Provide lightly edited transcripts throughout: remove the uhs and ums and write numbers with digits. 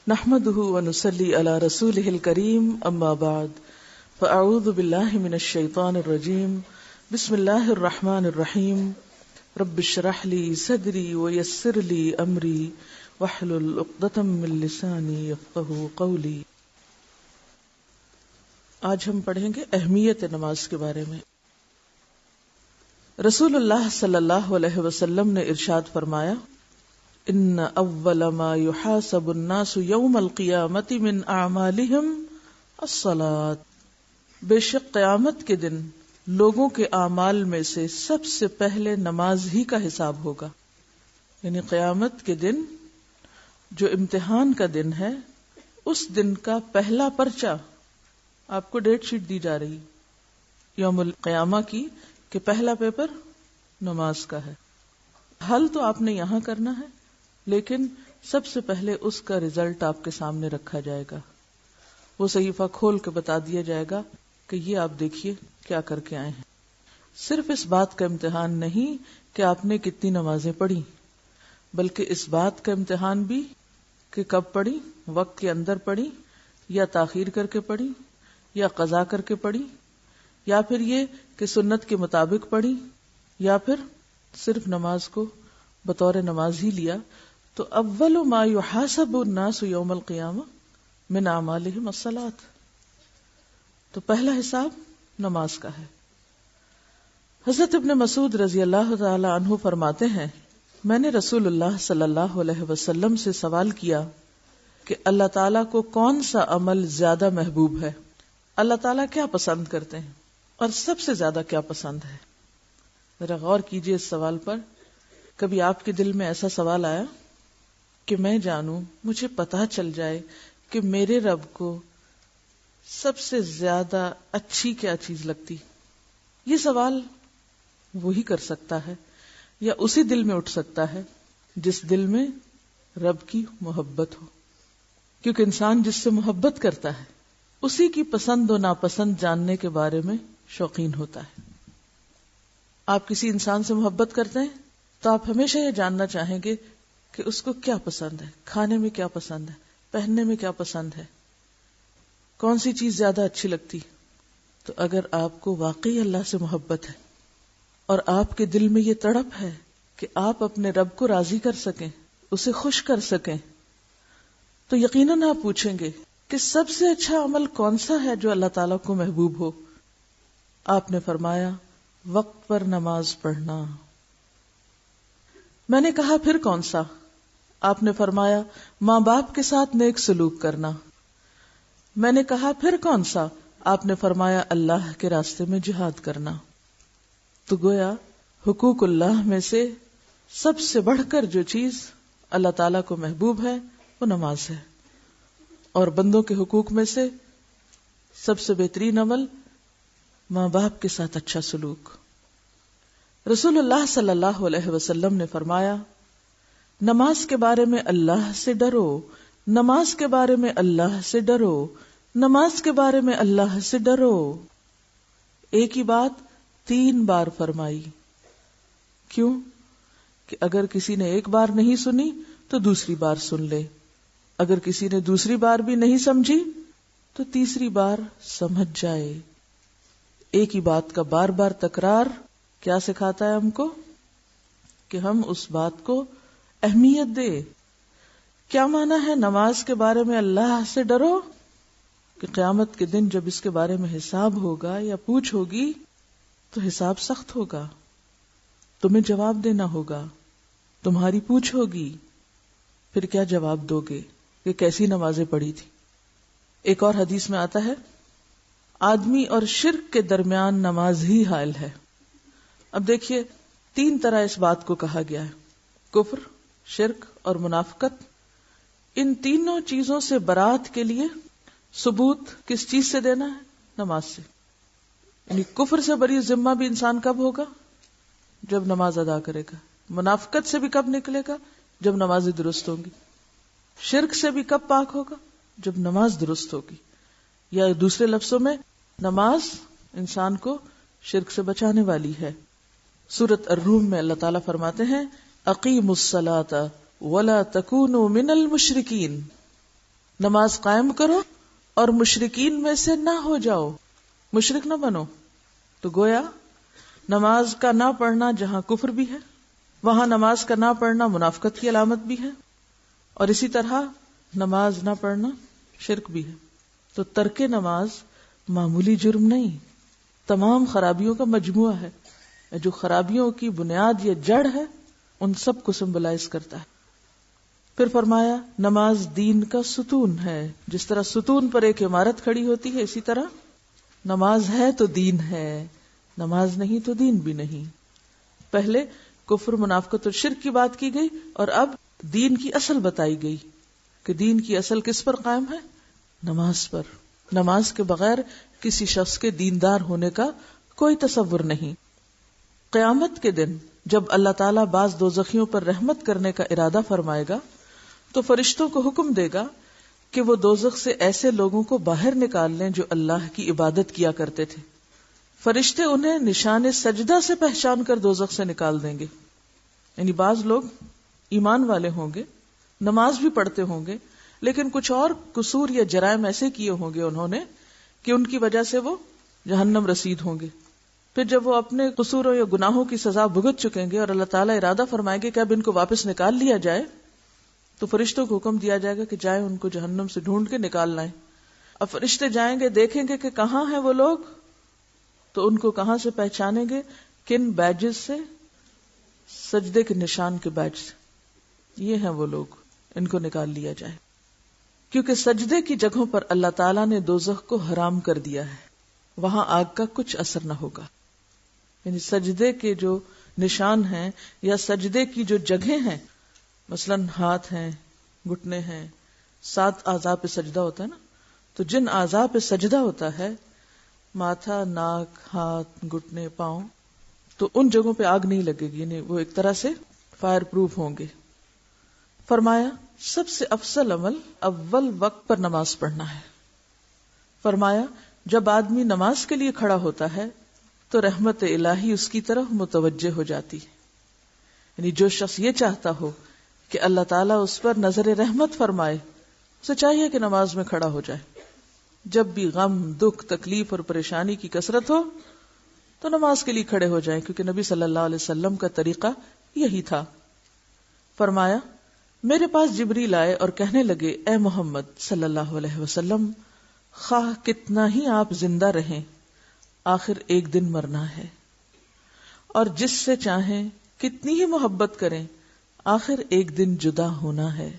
نحمده ونصلي على رسوله الكريم اما بعد فاعوذ بالله من الشيطان الرجيم بسم الله الرحمن الرحيم رب اشرح لي صدري ويسر لي امري واحلل عقدة من لساني يفقهوا قولي. آج ہم پڑھیں گے اہمیت نماز کے بارے میں. رسول اللہ صلی اللہ علیہ وسلم نے ارشاد فرمایا ان اول ما يحاسب الناس يوم القیامت من اعمالهم الصلاۃ. بے شک قیامت کے دن لوگوں کے اعمال میں سے سب سے پہلے نماز ہی کا حساب ہوگا. یعنی قیامت کے دن جو امتحان کا دن ہے اس دن کا پہلا پرچہ آپ کو ڈیٹ شیٹ دی جا رہی یوم القیامہ کی کہ پہلا پیپر نماز کا ہے. حل تو آپ نے یہاں کرنا ہے لیکن سب سے پہلے اس کا رزلٹ آپ کے سامنے رکھا جائے گا. وہ صحیفہ کھول کے بتا دیا جائے گا کہ یہ آپ دیکھیے کیا کر کے آئے ہیں. صرف اس بات کا امتحان نہیں کہ آپ نے کتنی نمازیں پڑھی، بلکہ اس بات کا امتحان بھی کہ کب پڑھی، وقت کے اندر پڑھی یا تاخیر کر کے پڑھی یا قضا کر کے پڑھی، یا پھر یہ کہ سنت کے مطابق پڑھی، یا پھر صرف نماز کو بطور نماز ہی لیا. تو اول ما يحاسب الناس یوم القیامہ من اعمالهم الصلاۃ. تو پہلا حساب نماز کا ہے. حضرت ابن مسعود رضی اللہ تعالی عنہ فرماتے ہیں میں نے رسول اللہ صلی اللہ علیہ وسلم سے سوال کیا کہ اللہ تعالیٰ کو کون سا عمل زیادہ محبوب ہے، اللہ تعالیٰ کیا پسند کرتے ہیں اور سب سے زیادہ کیا پسند ہے. ذرا غور کیجئے اس سوال پر. کبھی آپ کے دل میں ایسا سوال آیا کہ میں جانوں، مجھے پتا چل جائے کہ میرے رب کو سب سے زیادہ اچھی کیا چیز لگتی؟ یہ سوال وہی کر سکتا ہے یا اسی دل میں اٹھ سکتا ہے جس دل میں رب کی محبت ہو، کیونکہ انسان جس سے محبت کرتا ہے اسی کی پسند و ناپسند جاننے کے بارے میں شوقین ہوتا ہے. آپ کسی انسان سے محبت کرتے ہیں تو آپ ہمیشہ یہ جاننا چاہیں گے کہ اس کو کیا پسند ہے، کھانے میں کیا پسند ہے، پہننے میں کیا پسند ہے، کون سی چیز زیادہ اچھی لگتی. تو اگر آپ کو واقعی اللہ سے محبت ہے اور آپ کے دل میں یہ تڑپ ہے کہ آپ اپنے رب کو راضی کر سکیں، اسے خوش کر سکیں، تو یقیناً آپ پوچھیں گے کہ سب سے اچھا عمل کون سا ہے جو اللہ تعالیٰ کو محبوب ہو. آپ نے فرمایا وقت پر نماز پڑھنا. میں نے کہا پھر کون سا؟ آپ نے فرمایا ماں باپ کے ساتھ نیک سلوک کرنا. میں نے کہا پھر کون سا؟ آپ نے فرمایا اللہ کے راستے میں جہاد کرنا. تو گویا حقوق اللہ میں سے سب سے بڑھ کر جو چیز اللہ تعالیٰ کو محبوب ہے وہ نماز ہے، اور بندوں کے حقوق میں سے سب سے بہترین عمل ماں باپ کے ساتھ اچھا سلوک. رسول اللہ صلی اللہ علیہ وسلم نے فرمایا نماز کے بارے میں اللہ سے ڈرو، نماز کے بارے میں اللہ سے ڈرو، نماز کے بارے میں اللہ سے ڈرو. ایک ہی بات 3 بار فرمائی. کیوں؟ کہ اگر کسی نے ایک بار نہیں سنی تو دوسری بار سن لے، اگر کسی نے دوسری بار بھی نہیں سمجھی تو تیسری بار سمجھ جائے. ایک ہی بات کا بار بار تکرار کیا سکھاتا ہے ہم کو؟ کہ ہم اس بات کو اہمیت دے. کیا معنی ہے نماز کے بارے میں اللہ سے ڈرو؟ کہ قیامت کے دن جب اس کے بارے میں حساب ہوگا یا پوچھ ہوگی تو حساب سخت ہوگا، تمہیں جواب دینا ہوگا، تمہاری پوچھ ہوگی. پھر کیا جواب دو گے کہ کیسی نمازیں پڑھی تھی؟ ایک اور حدیث میں آتا ہے آدمی اور شرک کے درمیان نماز ہی حائل ہے. اب دیکھیے 3 طرح اس بات کو کہا گیا ہے، کفر، شرک اور منافقت. ان تینوں چیزوں سے برات کے لیے ثبوت کس چیز سے دینا ہے؟ نماز سے. یعنی کفر سے بری ذمہ بھی انسان کب ہوگا؟ جب نماز ادا کرے گا. منافقت سے بھی کب نکلے گا؟ جب نمازیں درست ہوگی. شرک سے بھی کب پاک ہوگا؟ جب نماز درست ہوگی. یا دوسرے لفظوں میں نماز انسان کو شرک سے بچانے والی ہے. سورۃ الروم میں اللہ تعالیٰ فرماتے ہیں اقیموا الصلاۃ ولا تکونوا من المشرکین. نماز قائم کرو اور مشرکین میں سے نہ ہو جاؤ، مشرک نہ بنو. تو گویا نماز کا نہ پڑھنا جہاں کفر بھی ہے، وہاں نماز کا نہ پڑھنا منافقت کی علامت بھی ہے، اور اسی طرح نماز نہ پڑھنا شرک بھی ہے. تو ترک نماز معمولی جرم نہیں، تمام خرابیوں کا مجموعہ ہے. جو خرابیوں کی بنیاد یا جڑ ہے ان سب کو سمبلائز کرتا ہے. پھر فرمایا نماز دین کا ستون ہے. جس طرح ستون پر ایک عمارت کھڑی ہوتی ہے، اسی طرح نماز ہے تو دین ہے، نماز نہیں تو دین بھی نہیں. پہلے کفر، منافقت اور شرک کی بات کی گئی، اور اب دین کی اصل بتائی گئی کہ دین کی اصل کس پر قائم ہے؟ نماز پر. نماز کے بغیر کسی شخص کے دیندار ہونے کا کوئی تصور نہیں. قیامت کے دن جب اللہ تعالیٰ بعض دوزخیوں پر رحمت کرنے کا ارادہ فرمائے گا تو فرشتوں کو حکم دے گا کہ وہ دوزخ سے ایسے لوگوں کو باہر نکال لیں جو اللہ کی عبادت کیا کرتے تھے. فرشتے انہیں نشان سجدہ سے پہچان کر دوزخ سے نکال دیں گے. یعنی بعض لوگ ایمان والے ہوں گے، نماز بھی پڑھتے ہوں گے، لیکن کچھ اور قصور یا جرائم ایسے کیے ہوں گے انہوں نے کہ ان کی وجہ سے وہ جہنم رسید ہوں گے. پھر جب وہ اپنے قصوروں یا گناہوں کی سزا بھگت چکیں گے اور اللہ تعالیٰ ارادہ فرمائیں گے کہ اب ان کو واپس نکال لیا جائے، تو فرشتوں کو حکم دیا جائے گا کہ جائیں ان کو جہنم سے ڈھونڈ کے نکال لائیں. اب فرشتے جائیں گے، دیکھیں گے کہ کہاں ہیں وہ لوگ، تو ان کو کہاں سے پہچانیں گے؟ کن بیجز سے؟ سجدے کے نشان کے بیج سے. یہ ہیں وہ لوگ، ان کو نکال لیا جائے. کیونکہ سجدے کی جگہوں پر اللہ تعالیٰ نے دوزخ کو حرام کر دیا ہے، وہاں آگ کا کچھ اثر نہ ہوگا. یعنی سجدے کے جو نشان ہیں یا سجدے کی جو جگہیں ہیں، مثلا ہاتھ ہیں، گھٹنے ہیں، 7 اعضاء پہ سجدہ ہوتا ہے نا، تو جن اعضاء پہ سجدہ ہوتا ہے، ماتھا، ناک، ہاتھ، گھٹنے، پاؤں، تو ان جگہوں پہ آگ نہیں لگے گی، یعنی وہ ایک طرح سے فائر پروف ہوں گے. فرمایا سب سے افضل عمل اول وقت پر نماز پڑھنا ہے. فرمایا جب آدمی نماز کے لیے کھڑا ہوتا ہے تو رحمت الہی اس کی طرف متوجہ ہو جاتی ہے. یعنی جو شخص یہ چاہتا ہو کہ اللہ تعالیٰ اس پر نظر رحمت فرمائے، اسے چاہیے کہ نماز میں کھڑا ہو جائے. جب بھی غم، دکھ، تکلیف اور پریشانی کی کثرت ہو تو نماز کے لیے کھڑے ہو جائیں، کیونکہ نبی صلی اللہ علیہ وسلم کا طریقہ یہی تھا. فرمایا میرے پاس جبریل آئے اور کہنے لگے، اے محمد صلی اللہ علیہ وسلم، خواہ کتنا ہی آپ زندہ رہیں، آخر ایک دن مرنا ہے، اور جس سے چاہیں کتنی ہی محبت کریں، آخر ایک دن جدا ہونا ہے،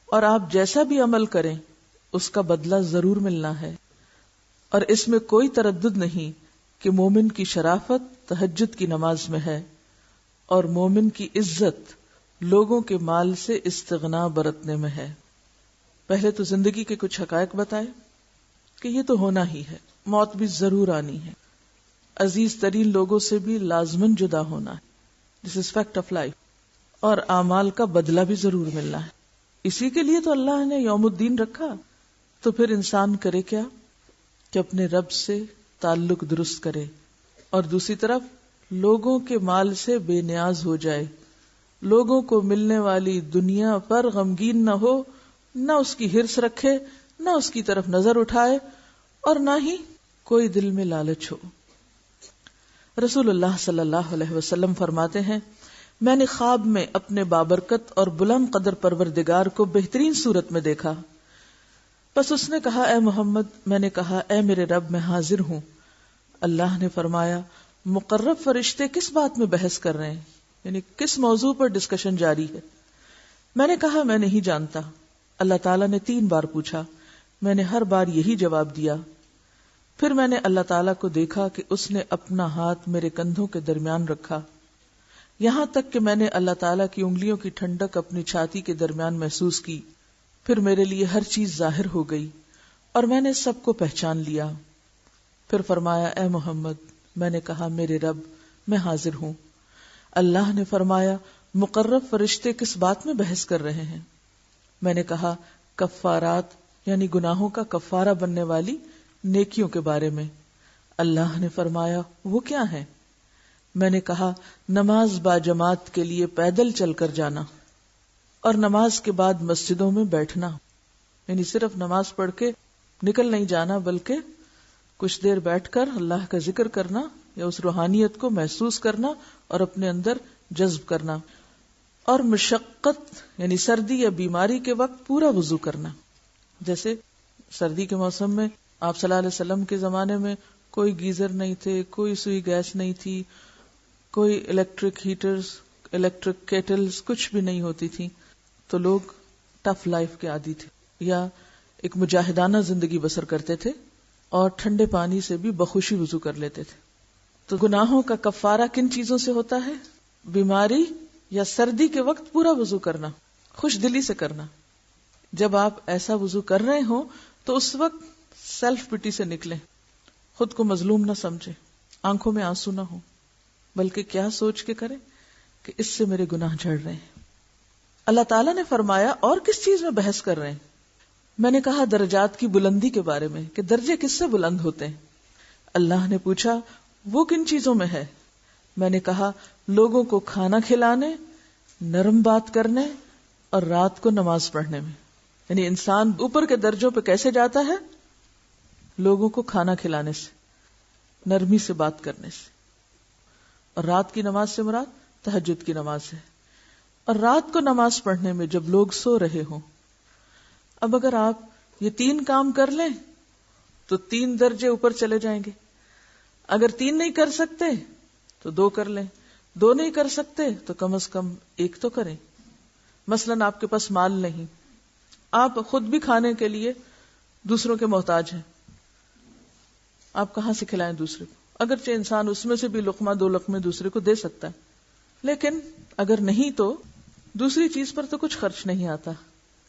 اور آپ جیسا بھی عمل کریں اس کا بدلہ ضرور ملنا ہے. اور اس میں کوئی تردد نہیں کہ مومن کی شرافت تہجد کی نماز میں ہے، اور مومن کی عزت لوگوں کے مال سے استغنا برتنے میں ہے. پہلے تو زندگی کے کچھ حقائق بتائے کہ یہ تو ہونا ہی ہے، موت بھی ضرور آنی ہے، عزیز ترین لوگوں سے بھی لازمن جدا ہونا ہے، دس از فیکٹ آف لائف، اور اعمال کا بدلہ بھی ضرور ملنا ہے. اسی کے لیے تو اللہ نے یوم الدین رکھا. تو پھر انسان کرے کیا کہ اپنے رب سے تعلق درست کرے، اور دوسری طرف لوگوں کے مال سے بے نیاز ہو جائے، لوگوں کو ملنے والی دنیا پر غمگین نہ ہو، نہ اس کی ہرس رکھے، نہ اس کی طرف نظر اٹھائے، اور نہ ہی کوئی دل میں لالچ ہو. رسول اللہ صلی اللہ علیہ وسلم فرماتے ہیں، میں نے خواب میں اپنے بابرکت اور بلند قدر پروردگار کو بہترین صورت میں دیکھا. بس اس نے کہا، اے محمد. میں نے کہا، اے میرے رب، میں حاضر ہوں. اللہ نے فرمایا، مقرب فرشتے کس بات میں بحث کر رہے ہیں، یعنی کس موضوع پر ڈسکشن جاری ہے؟ میں نے کہا، میں نہیں جانتا. اللہ تعالیٰ نے 3 بار پوچھا، میں نے ہر بار یہی جواب دیا. پھر میں نے اللہ تعالیٰ کو دیکھا کہ اس نے اپنا ہاتھ میرے کندھوں کے درمیان رکھا، یہاں تک کہ میں نے اللہ تعالیٰ کی انگلیوں کی ٹھنڈک اپنی چھاتی کے درمیان محسوس کی. پھر میرے لیے ہر چیز ظاہر ہو گئی اور میں نے سب کو پہچان لیا. پھر فرمایا، اے محمد. میں نے کہا، میرے رب، میں حاضر ہوں. اللہ نے فرمایا، مقرب فرشتے کس بات میں بحث کر رہے ہیں؟ میں نے کہا، کفارات یعنی گناہوں کا کفارہ بننے والی نیکیوں کے بارے میں. اللہ نے فرمایا، وہ کیا ہے؟ میں نے کہا، نماز با جماعت کے لیے پیدل چل کر جانا، اور نماز کے بعد مسجدوں میں بیٹھنا. یعنی صرف نماز پڑھ کے نکل نہیں جانا، بلکہ کچھ دیر بیٹھ کر اللہ کا ذکر کرنا یا اس روحانیت کو محسوس کرنا اور اپنے اندر جذب کرنا. اور مشقت یعنی سردی یا بیماری کے وقت پورا وضو کرنا. جیسے سردی کے موسم میں آپ صلی اللہ علیہ وسلم کے زمانے میں کوئی گیزر نہیں تھے، کوئی سوئی گیس نہیں تھی، کوئی الیکٹرک ہیٹرز، الیکٹرک کیٹلز کچھ بھی نہیں ہوتی تھی، تو لوگ ٹف لائف کے عادی تھے یا ایک مجاہدانہ زندگی بسر کرتے تھے اور ٹھنڈے پانی سے بھی بخوشی وضو کر لیتے تھے. تو گناہوں کا کفارہ کن چیزوں سے ہوتا ہے؟ بیماری یا سردی کے وقت پورا وضو کرنا، خوش دلی سے کرنا. جب آپ ایسا وضو کر رہے ہوں تو اس وقت سیلف پٹی سے نکلیں، خود کو مظلوم نہ سمجھیں، آنکھوں میں آنسو نہ ہو، بلکہ کیا سوچ کے کریں کہ اس سے میرے گناہ جھڑ رہے ہیں. اللہ تعالیٰ نے فرمایا اور کس چیز میں بحث کر رہے ہیں؟ میں نے کہا درجات کی بلندی کے بارے میں کہ درجے کس سے بلند ہوتے ہیں. اللہ نے پوچھا وہ کن چیزوں میں ہے؟ میں نے کہا لوگوں کو کھانا کھلانے، نرم بات کرنے اور رات کو نماز پڑھنے میں. یعنی انسان اوپر کے درجوں پہ کیسے جاتا ہے؟ لوگوں کو کھانا کھلانے سے، نرمی سے بات کرنے سے. اور رات کی نماز سے مراد تہجد کی نماز ہے. اور رات کو نماز پڑھنے میں جب لوگ سو رہے ہوں. اب اگر آپ یہ 3 کام کر لیں تو 3 درجے اوپر چلے جائیں گے. اگر 3 نہیں کر سکتے تو 2 کر لیں، 2 نہیں کر سکتے تو کم از کم 1 تو کریں. مثلا آپ کے پاس مال نہیں، آپ خود بھی کھانے کے لیے دوسروں کے محتاج ہیں، آپ کہاں سے کھلائیں دوسرے کو؟ اگرچہ انسان اس میں سے بھی لقمہ 2 لقمے دوسرے کو دے سکتا ہے، لیکن اگر نہیں تو دوسری چیز پر تو کچھ خرچ نہیں آتا.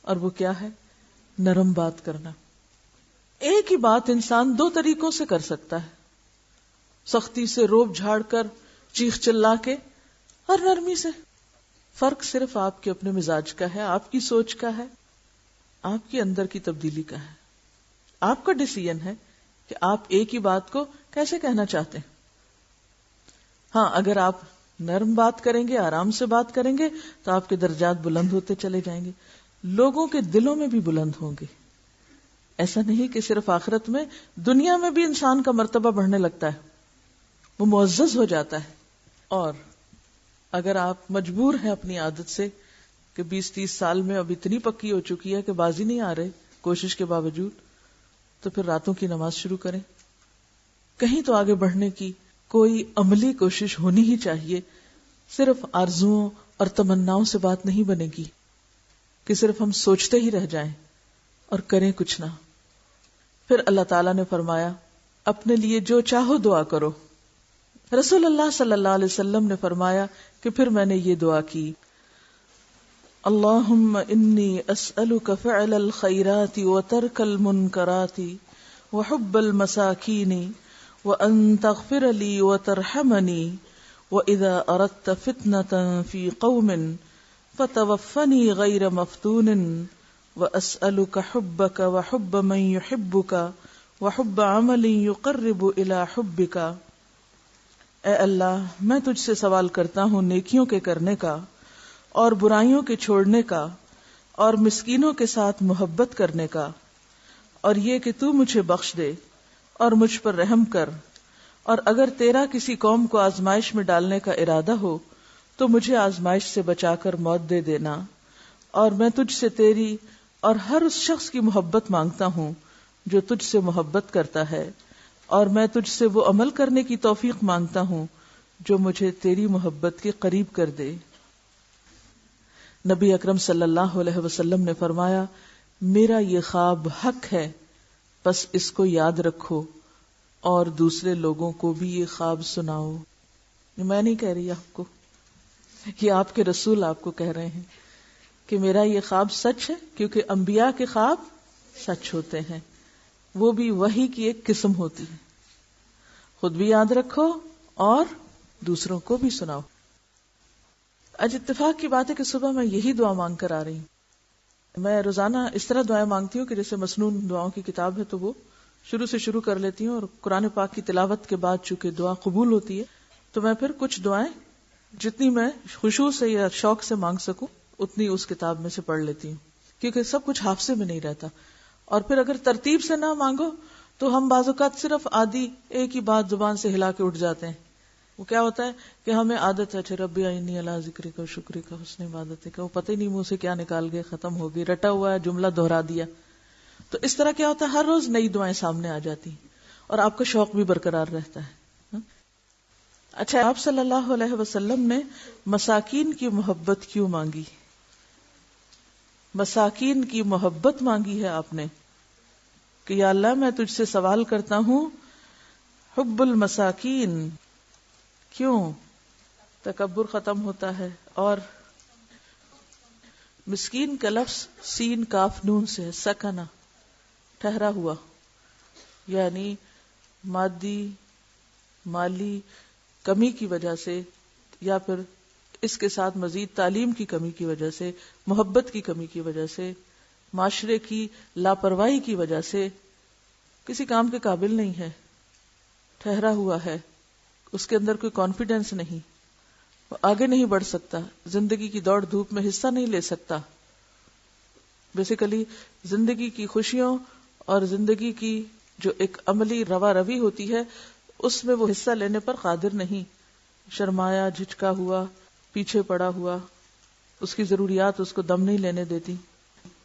اور وہ کیا ہے؟ نرم بات کرنا. ایک ہی بات انسان 2 طریقوں سے کر سکتا ہے، سختی سے روب جھاڑ کر، چیخ چلا کے، اور نرمی سے. فرق صرف آپ کے اپنے مزاج کا ہے، آپ کی سوچ کا ہے، آپ کی اندر کی تبدیلی کا ہے. آپ کا ڈیسیژن ہے کہ آپ ایک ہی بات کو کیسے کہنا چاہتے ہیں. ہاں، اگر آپ نرم بات کریں گے، آرام سے بات کریں گے تو آپ کے درجات بلند ہوتے چلے جائیں گے، لوگوں کے دلوں میں بھی بلند ہوں گے. ایسا نہیں کہ صرف آخرت میں، دنیا میں بھی انسان کا مرتبہ بڑھنے لگتا ہے، وہ معزز ہو جاتا ہے. اور اگر آپ مجبور ہیں اپنی عادت سے کہ 20-30 سال میں اب اتنی پکی ہو چکی ہے کہ بازی نہیں آ رہے کوشش کے باوجود، تو پھر راتوں کی نماز شروع کریں. کہیں تو آگے بڑھنے کی کوئی عملی کوشش ہونی ہی چاہیے. صرف آرزوؤں اور تمناؤں سے بات نہیں بنے گی کہ صرف ہم سوچتے ہی رہ جائیں اور کریں کچھ نہ. پھر اللہ تعالیٰ نے فرمایا اپنے لیے جو چاہو دعا کرو. رسول اللہ صلی اللہ علیہ وسلم نے فرمایا کہ پھر میں نے یہ دعا کی، اللہم انی اسألک فعل الخیرات وترک المنکرات وحب المساکین وان تغفر لی وترحمنی واذا اردت فتنة فی قوم فتوفنی غیر مفتون واسألک حبک وحب من یحبک وحب عمل یقرب الی حبک. اے اللہ، میں تجھ سے سوال کرتا ہوں نیکیوں کے کرنے کا اور برائیوں کے چھوڑنے کا اور مسکینوں کے ساتھ محبت کرنے کا، اور یہ کہ تو مجھے بخش دے اور مجھ پر رحم کر، اور اگر تیرا کسی قوم کو آزمائش میں ڈالنے کا ارادہ ہو تو مجھے آزمائش سے بچا کر موت دے دینا. اور میں تجھ سے تیری اور ہر اس شخص کی محبت مانگتا ہوں جو تجھ سے محبت کرتا ہے، اور میں تجھ سے وہ عمل کرنے کی توفیق مانگتا ہوں جو مجھے تیری محبت کے قریب کر دے. نبی اکرم صلی اللہ علیہ وسلم نے فرمایا میرا یہ خواب حق ہے، بس اس کو یاد رکھو اور دوسرے لوگوں کو بھی یہ خواب سناؤ. میں نہیں کہہ رہی آپ کو، یہ آپ کے رسول آپ کو کہہ رہے ہیں کہ میرا یہ خواب سچ ہے، کیونکہ انبیاء کے خواب سچ ہوتے ہیں، وہ بھی وحی کی ایک قسم ہوتی ہے. خود بھی یاد رکھو اور دوسروں کو بھی سناؤ. آج اتفاق کی بات ہے کہ صبح میں یہی دعا مانگ کر آ رہی ہوں. میں روزانہ اس طرح دعائیں مانگتی ہوں کہ جیسے مسنون دعاؤں کی کتاب ہے تو وہ شروع سے شروع کر لیتی ہوں، اور قرآن پاک کی تلاوت کے بعد چونکہ دعا قبول ہوتی ہے تو میں پھر کچھ دعائیں جتنی میں خشوع سے یا شوق سے مانگ سکوں اتنی اس کتاب میں سے پڑھ لیتی ہوں، کیونکہ سب کچھ حافظے میں نہیں رہتا. اور پھر اگر ترتیب سے نہ مانگو تو ہم بعض اوقات صرف آدھی ایک ہی بات زبان سے ہلا کے اٹھ جاتے ہیں. وہ کیا ہوتا ہے کہ ہمیں عادت ہے اچھا ربی اعنی علی ذکرک و شکرک و حسن عبادتک، وہ پتہ ہی نہیں منہ سے کیا نکال گئے، ختم ہو گئی، رٹا ہوا ہے جملہ دہرا دیا. تو اس طرح کیا ہوتا ہے ہر روز نئی دعائیں سامنے آ جاتی ہیں اور آپ کا شوق بھی برقرار رہتا ہے. اچھا، آپ صلی اللہ علیہ وسلم نے مساکین کی محبت کیوں مانگی؟ مساکین کی محبت مانگی ہے آپ نے کہ یا اللہ میں تجھ سے سوال کرتا ہوں حب المساکین. کیوں؟ تکبر ختم ہوتا ہے. اور مسکین کا لفظ سین کاف نون سے سکنا، ٹھہرا ہوا، یعنی مالی کمی کی وجہ سے یا پھر اس کے ساتھ مزید تعلیم کی کمی کی وجہ سے، محبت کی کمی کی وجہ سے، معاشرے کی لاپرواہی کی وجہ سے کسی کام کے قابل نہیں ہے، ٹھہرا ہوا ہے، اس کے اندر کوئی کانفیڈنس نہیں، وہ آگے نہیں بڑھ سکتا، زندگی کی دوڑ دھوپ میں حصہ نہیں لے سکتا. بیسیکلی زندگی کی خوشیوں اور زندگی کی جو ایک عملی روا روی ہوتی ہے اس میں وہ حصہ لینے پر قادر نہیں، شرمایا، جھجکا ہوا، پیچھے پڑا ہوا، اس کی ضروریات اس کو دم نہیں لینے دیتی.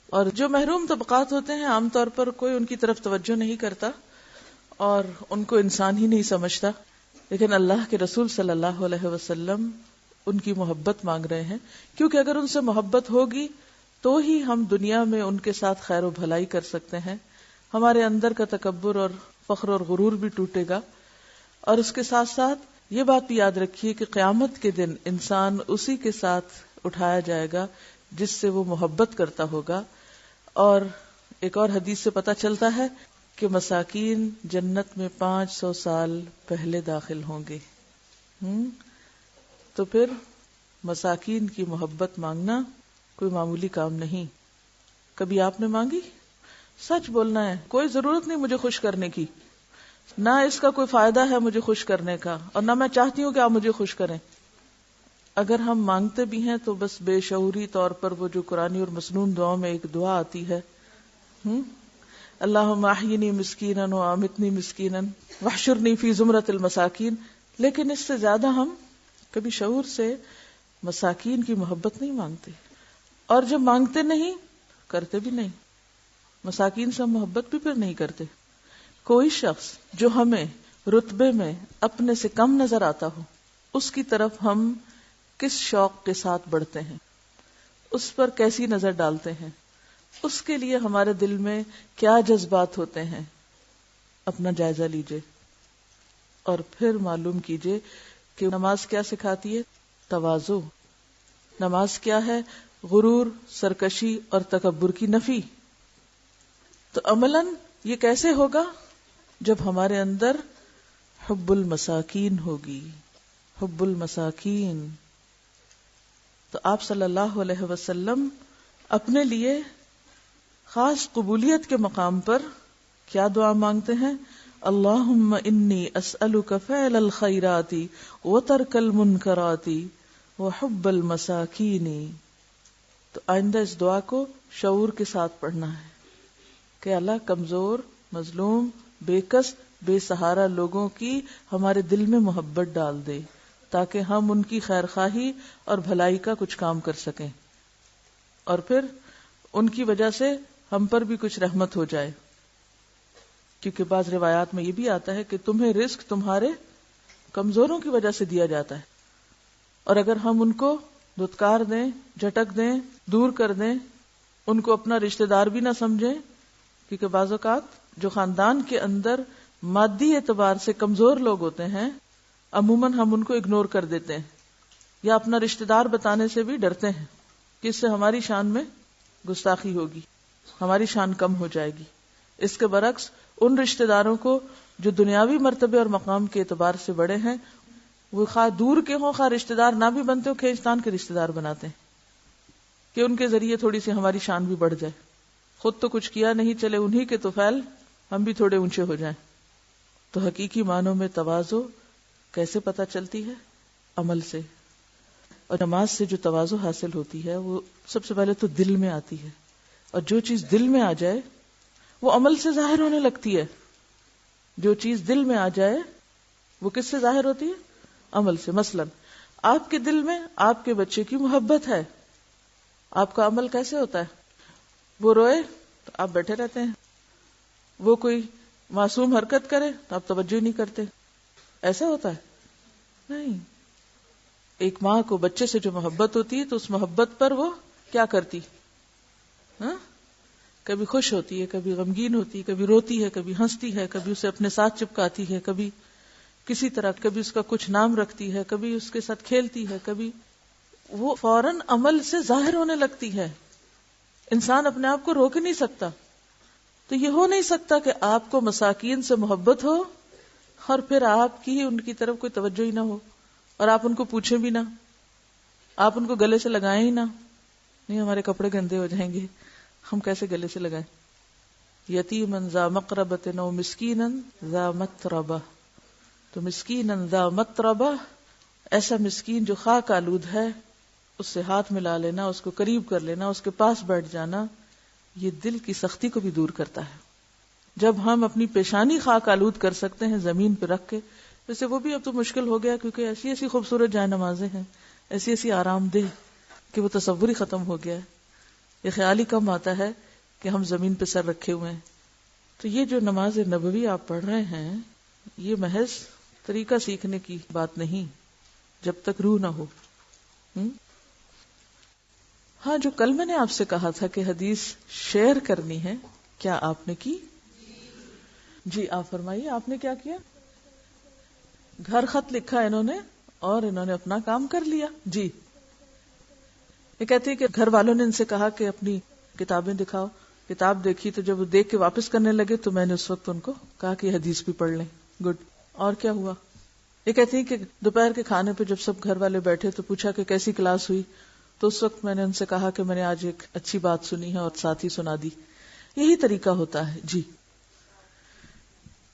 اور جو محروم طبقات ہوتے ہیں عام طور پر کوئی ان کی طرف توجہ نہیں کرتا اور ان کو انسان ہی نہیں سمجھتا. لیکن اللہ کے رسول صلی اللہ علیہ وسلم ان کی محبت مانگ رہے ہیں، کیونکہ اگر ان سے محبت ہوگی تو ہی ہم دنیا میں ان کے ساتھ خیر و بھلائی کر سکتے ہیں، ہمارے اندر کا تکبر اور فخر اور غرور بھی ٹوٹے گا. اور اس کے ساتھ ساتھ یہ بات بھی یاد رکھیے کہ قیامت کے دن انسان اسی کے ساتھ اٹھایا جائے گا جس سے وہ محبت کرتا ہوگا. اور ایک اور حدیث سے پتہ چلتا ہے کہ مساکین جنت میں 500 سال پہلے داخل ہوں گے. تو پھر مساکین کی محبت مانگنا کوئی معمولی کام نہیں. کبھی آپ نے مانگی؟ سچ بولنا ہے، کوئی ضرورت نہیں مجھے خوش کرنے کی، نہ اس کا کوئی فائدہ ہے مجھے خوش کرنے کا، اور نہ میں چاہتی ہوں کہ آپ مجھے خوش کریں. اگر ہم مانگتے بھی ہیں تو بس بے شعوری طور پر وہ جو قرآنی اور مسنون دعاؤں میں ایک دعا آتی ہے، اللہم احینی مسکینا و امتنی مسکینا واحشرنی فی زمرۃ المساکین. لیکن اس سے زیادہ ہم کبھی شعور سے مساکین کی محبت نہیں مانگتے، اور جب مانگتے نہیں کرتے بھی نہیں. مساکین سے ہم محبت بھی پھر نہیں کرتے. کوئی شخص جو ہمیں رتبے میں اپنے سے کم نظر آتا ہو اس کی طرف ہم کس شوق کے ساتھ بڑھتے ہیں، اس پر کیسی نظر ڈالتے ہیں، اس کے لیے ہمارے دل میں کیا جذبات ہوتے ہیں، اپنا جائزہ لیجئے. اور پھر معلوم کیجئے کہ نماز کیا سکھاتی ہے؟ تواضع. نماز کیا ہے؟ غرور، سرکشی اور تکبر کی نفی. تو عملاً یہ کیسے ہوگا؟ جب ہمارے اندر حب المساکین ہوگی. حب المساکین. تو آپ صلی اللہ علیہ وسلم اپنے لیے خاص قبولیت کے مقام پر کیا دعا مانگتے ہیں؟ اللہم انی اسألک فعل الخیرات وترک المنکرات وحب المساکین. تو آئندہ اس دعا کو شعور کے ساتھ پڑھنا ہے کہ اللہ کمزور، مظلوم، بے کس، بے سہارا لوگوں کی ہمارے دل میں محبت ڈال دے تاکہ ہم ان کی خیر خواہی اور بھلائی کا کچھ کام کر سکیں، اور پھر ان کی وجہ سے ہم پر بھی کچھ رحمت ہو جائے. کیونکہ بعض روایات میں یہ بھی آتا ہے کہ تمہیں رزق تمہارے کمزوروں کی وجہ سے دیا جاتا ہے، اور اگر ہم ان کو دھتکار دیں، جھٹک دیں، دور کر دیں، ان کو اپنا رشتہ دار بھی نہ سمجھیں، کیونکہ بعض اوقات جو خاندان کے اندر مادی اعتبار سے کمزور لوگ ہوتے ہیں عموماً ہم ان کو اگنور کر دیتے ہیں یا اپنا رشتہ دار بتانے سے بھی ڈرتے ہیں کہ اس سے ہماری شان میں گستاخی ہوگی، ہماری شان کم ہو جائے گی. اس کے برعکس ان رشتہ داروں کو جو دنیاوی مرتبے اور مقام کے اعتبار سے بڑے ہیں، وہ خواہ دور کے ہوں خواہ رشتہ دار نہ بھی بنتے ہو، کھینچتان کے رشتہ دار بناتے ہیں کہ ان کے ذریعے تھوڑی سی ہماری شان بھی بڑھ جائے. خود تو کچھ کیا نہیں، چلے انہی کے تو فعل ہم بھی تھوڑے اونچے ہو جائیں. تو حقیقی معنوں میں تواضع کیسے پتہ چلتی ہے؟ عمل سے. اور نماز سے جو تواضع حاصل ہوتی ہے وہ سب سے پہلے تو دل میں آتی ہے. اور جو چیز دل میں آ جائے وہ عمل سے ظاہر ہونے لگتی ہے. جو چیز دل میں آ جائے وہ کس سے ظاہر ہوتی ہے؟ عمل سے. مثلا آپ کے دل میں آپ کے بچے کی محبت ہے، آپ کا عمل کیسے ہوتا ہے؟ وہ روئے تو آپ بیٹھے رہتے ہیں، وہ کوئی معصوم حرکت کرے تو آپ توجہ ہی نہیں کرتے. ایسا ہوتا ہے؟ نہیں. ایک ماں کو بچے سے جو محبت ہوتی ہے تو اس محبت پر وہ کیا کرتی؟ کبھی خوش ہوتی ہے، کبھی غمگین ہوتی ہے، کبھی روتی ہے، کبھی ہنستی ہے، کبھی اسے اپنے ساتھ چپکاتی ہے، کبھی کسی طرح، کبھی اس کا کچھ نام رکھتی ہے، کبھی اس کے ساتھ کھیلتی ہے، کبھی وہ فوراً عمل سے ظاہر ہونے لگتی ہے. انسان اپنے آپ کو روک نہیں سکتا. تو یہ ہو نہیں سکتا کہ آپ کو مساکین سے محبت ہو اور پھر آپ کی ان کی طرف کوئی توجہ ہی نہ ہو اور آپ ان کو پوچھیں بھی نہ، آپ ان کو گلے سے لگائیں ہی نہ. نہیں، ہمارے کپڑے گندے ہو جائیں گے، ہم کیسے گلے سے لگائیں؟ یتیمن ذا مقربۃ او مسکینن ذا متربہ. تو مسکینن ذا متربہ، ایسا مسکین جو خاک آلود ہے، اس سے ہاتھ ملا لینا، اس کو قریب کر لینا، اس کے پاس بیٹھ جانا، یہ دل کی سختی کو بھی دور کرتا ہے. جب ہم اپنی پیشانی خاک آلود کر سکتے ہیں زمین پہ رکھ کے، ویسے وہ بھی اب تو مشکل ہو گیا کیونکہ ایسی ایسی خوبصورت جائے نمازیں ہیں، ایسی ایسی آرام دہ کہ وہ تصور ہی ختم ہو گیا ہے. یہ خیال ہی کم آتا ہے کہ ہم زمین پہ سر رکھے ہوئے ہیں. تو یہ جو نماز نبوی آپ پڑھ رہے ہیں، یہ محض طریقہ سیکھنے کی بات نہیں جب تک روح نہ ہو. ہاں، جو کل میں نے آپ سے کہا تھا کہ حدیث شیئر کرنی ہے، کیا آپ نے کی؟ جی آپ فرمائیے، آپ نے کیا کیا؟ گھر خط لکھا انہوں نے اور انہوں نے اپنا کام کر لیا. جی یہ کہتی ہے کہ گھر والوں نے ان سے کہا کہ اپنی کتابیں دکھاؤ. کتاب دیکھی تو جب وہ دیکھ کے واپس کرنے لگے تو میں نے اس وقت ان کو کہا کہ حدیث بھی پڑھ لیں. گڈ. اور کیا ہوا؟ یہ کہتی ہے کہ دوپہر کے کھانے پہ جب سب گھر والے بیٹھے تو پوچھا کہ کیسی کلاس ہوئی، تو اس وقت میں نے ان سے کہا کہ میں نے آج ایک اچھی بات سنی ہے اور ساتھ ہی سنا دی. یہی طریقہ ہوتا ہے. جی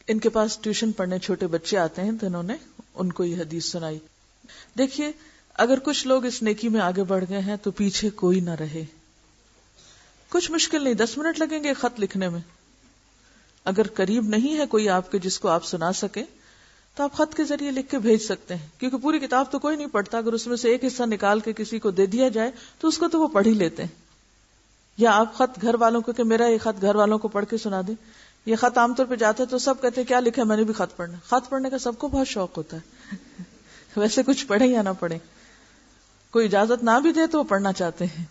ان کے پاس ٹیوشن پڑھنے چھوٹے بچے آتے ہیں تو انہوں نے ان کو یہ حدیث سنائی. دیکھیے اگر کچھ لوگ اس نیکی میں آگے بڑھ گئے ہیں تو پیچھے کوئی نہ رہے. کچھ مشکل نہیں، 10 منٹ لگیں گے خط لکھنے میں. اگر قریب نہیں ہے کوئی آپ کے جس کو آپ سنا سکیں تو آپ خط کے ذریعے لکھ کے بھیج سکتے ہیں، کیونکہ پوری کتاب تو کوئی نہیں پڑھتا. اگر اس میں سے ایک حصہ نکال کے کسی کو دے دیا جائے تو اس کو تو وہ پڑھ ہی لیتے ہیں. یا آپ خط گھر والوں کو کہ میرا یہ خط گھر والوں کو پڑھ کے سنا دیں. یہ خط عام طور پہ جاتا ہے تو سب کہتے ہیں کیا لکھا ہے، میں نے بھی خط پڑھنا. خط پڑھنے کا سب کو بہت شوق ہوتا ہے ویسے کچھ پڑھیں یا نہ پڑھیں، کوئی اجازت نہ بھی دے تو وہ پڑھنا چاہتے ہیں.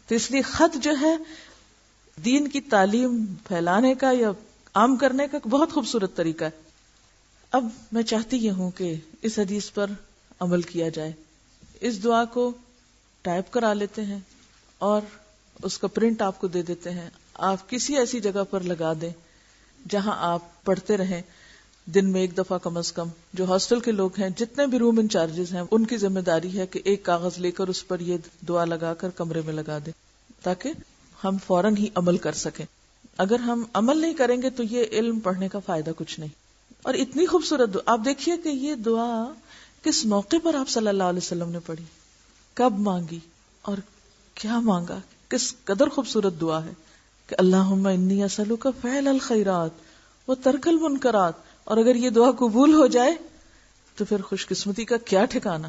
تو اس لیے خط جو ہے دین کی تعلیم پھیلانے کا یا عام کرنے کا بہت خوبصورت طریقہ ہے. اب میں چاہتی یہ ہوں کہ اس حدیث پر عمل کیا جائے. اس دعا کو ٹائپ کرا لیتے ہیں اور اس کا پرنٹ آپ کو دے دیتے ہیں. آپ کسی ایسی جگہ پر لگا دیں جہاں آپ پڑھتے رہیں دن میں ایک دفعہ کم از کم. جو ہاسٹل کے لوگ ہیں، جتنے بھی روم انچارجز ہیں، ان کی ذمہ داری ہے کہ ایک کاغذ لے کر اس پر یہ دعا لگا کر کمرے میں لگا دیں تاکہ ہم فوراً ہی عمل کر سکیں. اگر ہم عمل نہیں کریں گے تو یہ علم پڑھنے کا فائدہ کچھ نہیں. اور اتنی خوبصورت دعا آپ دیکھیے کہ یہ دعا کس موقع پر آپ صلی اللہ علیہ وسلم نے پڑھی، کب مانگی اور کیا مانگا. کس قدر خوبصورت دعا ہے کہ اللہم انی اسألک فعل الخیرات و ترک المنکرات. اور اگر یہ دعا قبول ہو جائے تو پھر خوش قسمتی کا کیا ٹھکانہ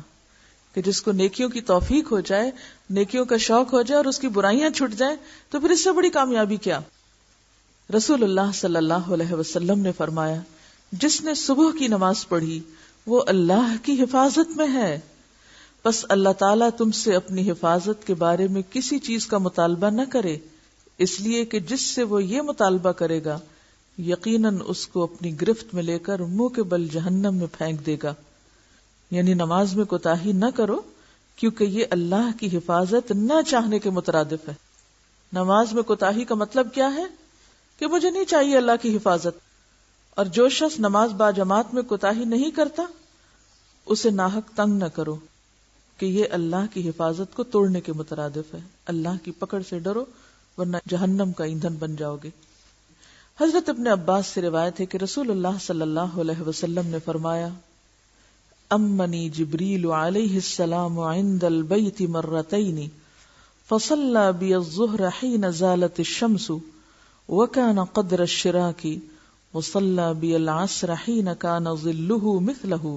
کہ جس کو نیکیوں کی توفیق ہو جائے، نیکیوں کا شوق ہو جائے اور اس کی برائیاں چھٹ جائیں تو پھر اس سے بڑی کامیابی کیا. رسول اللہ صلی اللہ علیہ وسلم نے فرمایا جس نے صبح کی نماز پڑھی وہ اللہ کی حفاظت میں ہے، بس اللہ تعالیٰ تم سے اپنی حفاظت کے بارے میں کسی چیز کا مطالبہ نہ کرے، اس لیے کہ جس سے وہ یہ مطالبہ کرے گا یقیناً اس کو اپنی گرفت میں لے کر منہ کے بل جہنم میں پھینک دے گا. یعنی نماز میں کوتاہی نہ کرو کیونکہ یہ اللہ کی حفاظت نہ چاہنے کے مترادف ہے. نماز میں کوتاہی کا مطلب کیا ہے کہ مجھے نہیں چاہیے اللہ کی حفاظت. اور جو شخص نماز با جماعت میں کوتاہی نہیں کرتا اسے ناحق تنگ نہ کرو کہ یہ اللہ کی حفاظت کو توڑنے کے مترادف ہے. اللہ کی پکڑ سے ڈرو ورنہ جہنم کا ایندھن بن جاؤ گے. حضرت ابن عباس سے روایت ہے کہ رسول اللہ صلی اللہ علیہ وسلم نے فرمایا امنی جبریل علیہ السلام عند البیت مرتین فصلى بي الظهر حين زالت الشمس وكان قدر الشراك وصلى بي العصر حين كان ظله مثله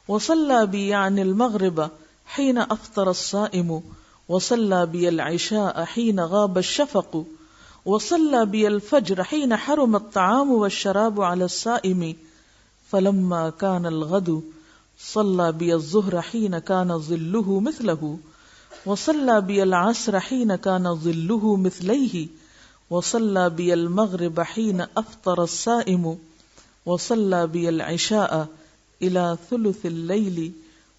وصلى بي يعني المغرب حين أفطر الصائم وصلى بي العشاء حين غاب الشفق وصلى بي الفجر حين حرم الطعام والشراب على الصائم فلما كان الغد صلى بي الظهر حين كان ظله مثله وصلى بي العصر حين كان ظله مثليه وصلى بي المغرب حين أفطر الصائم وصلى بي العشاء إلى ثلث الليل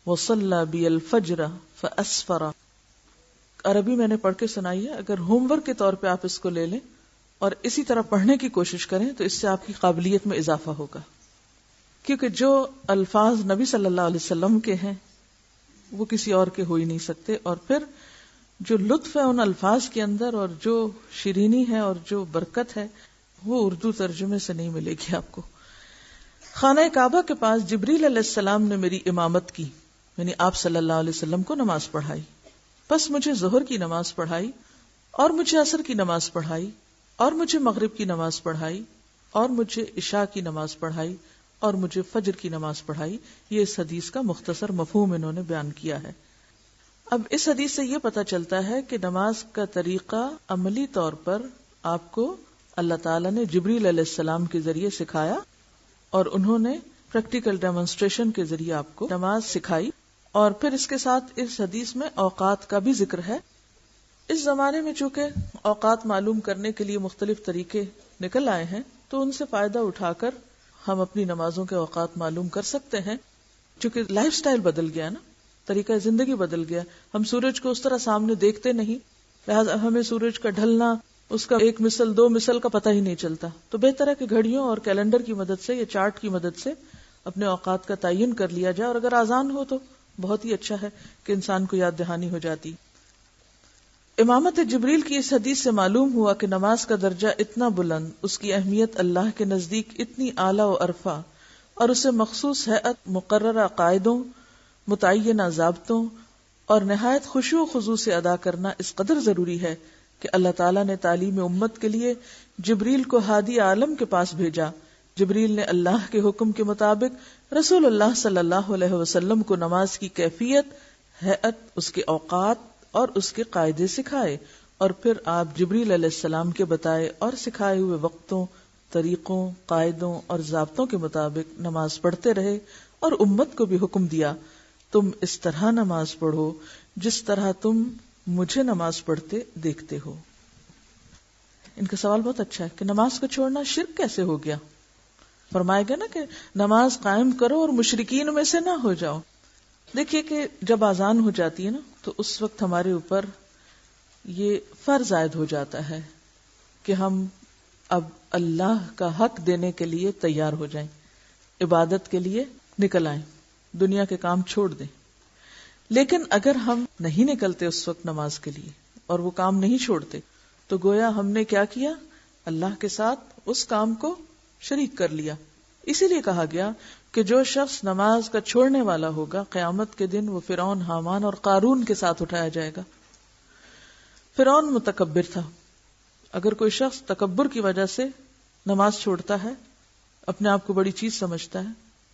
وصلى بي الفجر فأسفر. عربی میں نے پڑھ کے سنائی ہے. اگر ہوم ورک کے طور پہ آپ اس کو لے لیں اور اسی طرح پڑھنے کی کوشش کریں تو اس سے آپ کی قابلیت میں اضافہ ہوگا, کیونکہ جو الفاظ نبی صلی اللہ علیہ وسلم کے ہیں وہ کسی اور کے ہو ہی نہیں سکتے, اور پھر جو لطف ہے ان الفاظ کے اندر اور جو شیرینی ہے اور جو برکت ہے وہ اردو ترجمے سے نہیں ملے گی آپ کو. خانہ کعبہ کے پاس جبریل علیہ السلام نے میری امامت کی, یعنی آپ صلی اللہ علیہ وسلم کو نماز پڑھائی. بس مجھے ظہر کی نماز پڑھائی اور مجھے عصر کی نماز پڑھائی اور مجھے مغرب کی نماز پڑھائی اور مجھے عشاء کی نماز پڑھائی اور مجھے فجر کی نماز پڑھائی. یہ اس حدیث کا مختصر مفہوم انہوں نے بیان کیا ہے. اب اس حدیث سے یہ پتہ چلتا ہے کہ نماز کا طریقہ عملی طور پر آپ کو اللہ تعالیٰ نے جبریل علیہ السلام کے ذریعے سکھایا اور انہوں نے پریکٹیکل ڈیمونسٹریشن کے ذریعے آپ کو نماز سکھائی. اور پھر اس کے ساتھ اس حدیث میں اوقات کا بھی ذکر ہے. اس زمانے میں چونکہ اوقات معلوم کرنے کے لیے مختلف طریقے نکل آئے ہیں تو ان سے فائدہ اٹھا کر ہم اپنی نمازوں کے اوقات معلوم کر سکتے ہیں. چونکہ لائف سٹائل بدل گیا نا, طریقہ زندگی بدل گیا, ہم سورج کو اس طرح سامنے دیکھتے نہیں, لہٰذا ہمیں سورج کا ڈھلنا, اس کا 1 مثل 2 مثل کا پتہ ہی نہیں چلتا. تو بہتر ہے کہ گھڑیوں اور کیلنڈر کی مدد سے یا چارٹ کی مدد سے اپنے اوقات کا تعین کر لیا جائے, اور اگر آسان ہو تو بہت ہی اچھا ہے کہ انسان کو یاد دہانی ہو جاتی. امامت جبریل کی اس حدیث سے معلوم ہوا کہ نماز کا درجہ اتنا بلند, اس کی اہمیت اللہ کے نزدیک اتنی اعلیٰ و عرفہ, اور اسے مخصوص ہیئت, مقررہ قاعدوں, متعینہ ضابطوں اور نہایت خشوع و خضوع سے ادا کرنا اس قدر ضروری ہے کہ اللہ تعالیٰ نے تعلیم امت کے لیے جبریل کو ہادی عالم کے پاس بھیجا. جبریل نے اللہ کے حکم کے مطابق رسول اللہ صلی اللہ علیہ وسلم کو نماز کی کیفیت, ہیئت, اس کے اوقات اور اس کے قاعدے سکھائے, اور پھر آپ جبریل علیہ السلام کے بتائے اور سکھائے ہوئے وقتوں, طریقوں, قاعدوں اور ضابطوں کے مطابق نماز پڑھتے رہے, اور امت کو بھی حکم دیا تم اس طرح نماز پڑھو جس طرح تم مجھے نماز پڑھتے دیکھتے ہو. ان کا سوال بہت اچھا ہے کہ نماز کو چھوڑنا شرک کیسے ہو گیا. فرمایا گیا نا کہ نماز قائم کرو اور مشرکین میں سے نہ ہو جاؤ. دیکھیے کہ جب اذان ہو جاتی ہے نا تو اس وقت ہمارے اوپر یہ فرض عائد ہو جاتا ہے کہ ہم اب اللہ کا حق دینے کے لیے تیار ہو جائیں, عبادت کے لیے نکل آئیں, دنیا کے کام چھوڑ دیں. لیکن اگر ہم نہیں نکلتے اس وقت نماز کے لیے اور وہ کام نہیں چھوڑتے تو گویا ہم نے کیا کیا, اللہ کے ساتھ اس کام کو شریک کر لیا. اسی لیے کہا گیا کہ جو شخص نماز کا چھوڑنے والا ہوگا قیامت کے دن وہ فرعون, حامان اور قارون کے ساتھ اٹھایا جائے گا. فرعون متکبر تھا. اگر کوئی شخص تکبر کی وجہ سے نماز چھوڑتا ہے, اپنے آپ کو بڑی چیز سمجھتا ہے,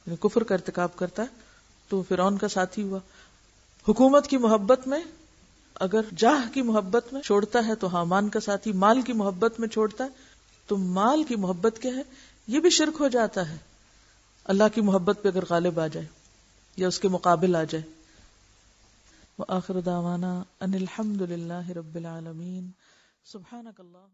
یعنی کفر کا ارتکاب کرتا ہے, تو فرعون کا ساتھی ہوا. حکومت کی محبت میں, اگر جاہ کی محبت میں چھوڑتا ہے تو حامان کا ساتھی. مال کی محبت میں چھوڑتا ہے تو مال کی محبت کیا ہے, یہ بھی شرک ہو جاتا ہے. اللہ کی محبت پہ اگر غالب آ جائے یا اس کے مقابل آ جائے. وآخر دعوانا ان الحمد للہ رب العالمین. سبحانک اللہ.